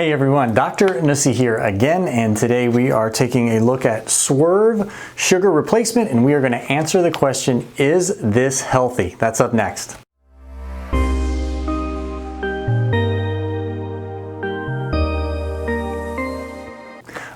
Hey everyone, Dr. Nuesse here again, and today we are taking a look at Swerve Sugar Replacement, and we are going to answer the question, is this healthy? That's up next.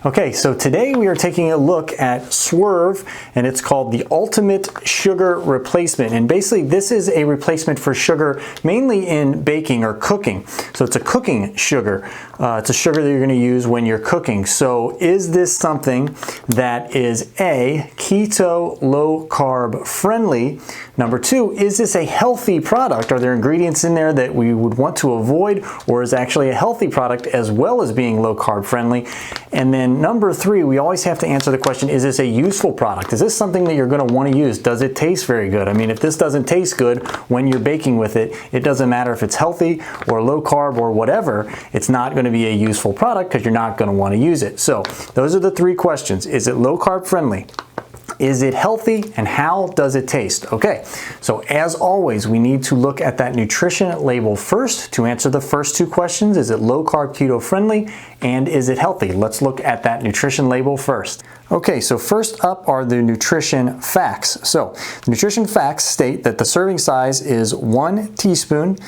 Okay, so today we are taking a look at Swerve, and it's called the Ultimate Sugar Replacement. And basically this is a replacement for sugar mainly in baking or cooking. So it's a cooking sugar. It's a sugar that you're going to use when you're cooking. So is this something that is A, keto, low carb friendly? Number two, is this a healthy product? Are there ingredients in there that we would want to avoid, or is actually a healthy product as well as being low carb friendly? And then number three, we always have to answer the question, is this a useful product? Is this something that you're going to want to use? Does it taste very good? I mean, if this doesn't taste good when you're baking with it, it doesn't matter if it's healthy or low carb or whatever, it's not going to be a useful product because you're not going to want to use it. So those are the three questions. Is it low carb friendly? Is it healthy, and how does it taste? Okay, so as always, we need to look at that nutrition label first to answer the first two questions. Is it low carb keto friendly, and is it healthy? Let's look at that nutrition label first. Okay, so first up are the nutrition facts. So the nutrition facts state that the serving size is 1 teaspoon,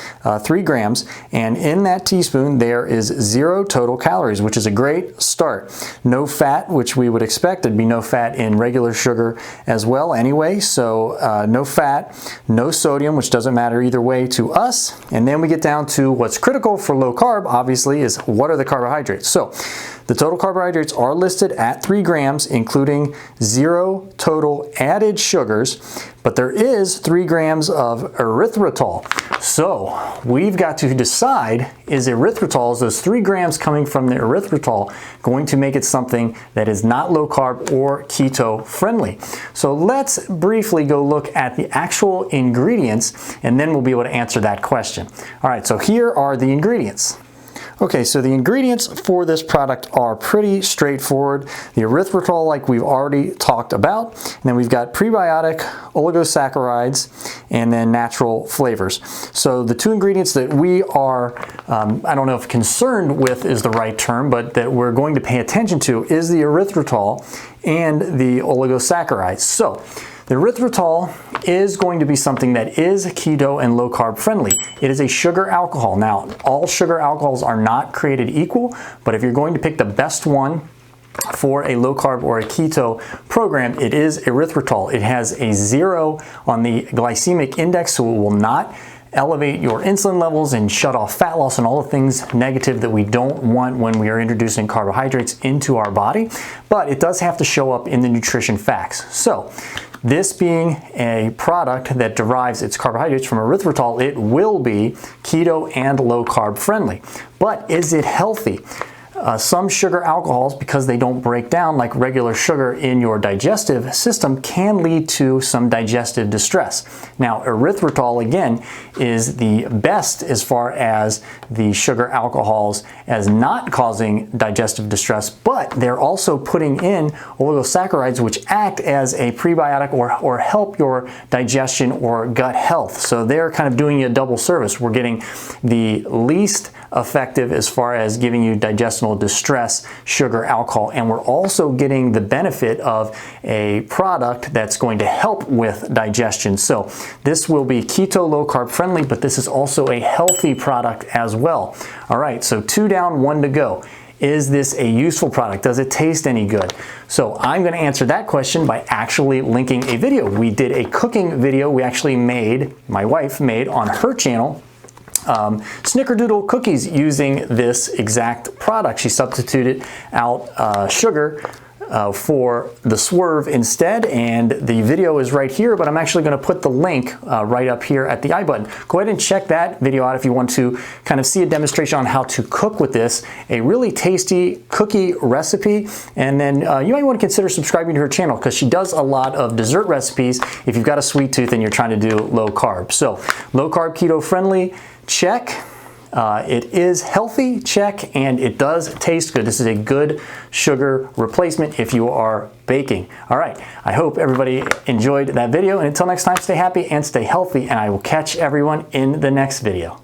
3 grams, and in that teaspoon there is 0 total calories, which is a great start. No fat, which we would expect. There'd be no fat in regular sugar as well anyway, so no fat, no sodium, which doesn't matter either way to us. And then we get down to what's critical for low carb, obviously, is what are the carbohydrates. So the total carbohydrates are listed at 3 grams, including 0 total added sugars, but there is 3 grams of erythritol. So we've got to decide, is erythritol, is those 3 grams coming from the erythritol, going to make it something that is not low carb or keto friendly? So let's briefly go look at the actual ingredients, and then we'll be able to answer that question. All right, so here are the ingredients. Okay, so the ingredients for this product are pretty straightforward. The erythritol, like we've already talked about, and then we've got prebiotic oligosaccharides, and then natural flavors. So the two ingredients that we are, I don't know if concerned with is the right term, but that we're going to pay attention to is the erythritol and the oligosaccharides. So the erythritol is going to be something that is keto and low carb friendly. It is a sugar alcohol. Now, all sugar alcohols are not created equal, but if you're going to pick the best one for a low carb or a keto program, it is erythritol. It has a 0 on the glycemic index, so it will not elevate your insulin levels and shut off fat loss and all the things negative that we don't want when we are introducing carbohydrates into our body, but it does have to show up in the nutrition facts. So this being a product that derives its carbohydrates from erythritol, it will be keto and low carb friendly. But is it healthy? Some sugar alcohols, because they don't break down like regular sugar in your digestive system, can lead to some digestive distress. Now, erythritol, again, is the best as far as the sugar alcohols as not causing digestive distress, but they're also putting in oligosaccharides, which act as a prebiotic or help your digestion or gut health. So they're kind of doing you a double service. We're getting the least effective as far as giving you digestional distress sugar alcohol, and we're also getting the benefit of a product that's going to help with digestion. So this will be keto low carb friendly, but this is also a healthy product as well. All right, so 2 down, 1 to go. Is this a useful product? Does it taste any good? So I'm going to answer that question by actually linking a video. We did a cooking video we actually made, my wife made on her channel, snickerdoodle cookies using this exact product. She substituted out sugar for the Swerve instead, and the video is right here, but I'm actually going to put the link right up here at the I button. Go ahead and check that video out if you want to kind of see a demonstration on how to cook with this, a really tasty cookie recipe. And then you might want to consider subscribing to her channel because she does a lot of dessert recipes if you've got a sweet tooth and you're trying to do low carb. So low carb keto friendly, check. It is healthy, check, and it does taste good. This is a good sugar replacement if you are baking. All right, I hope everybody enjoyed that video, and until next time, stay happy and stay healthy, and I will catch everyone in the next video.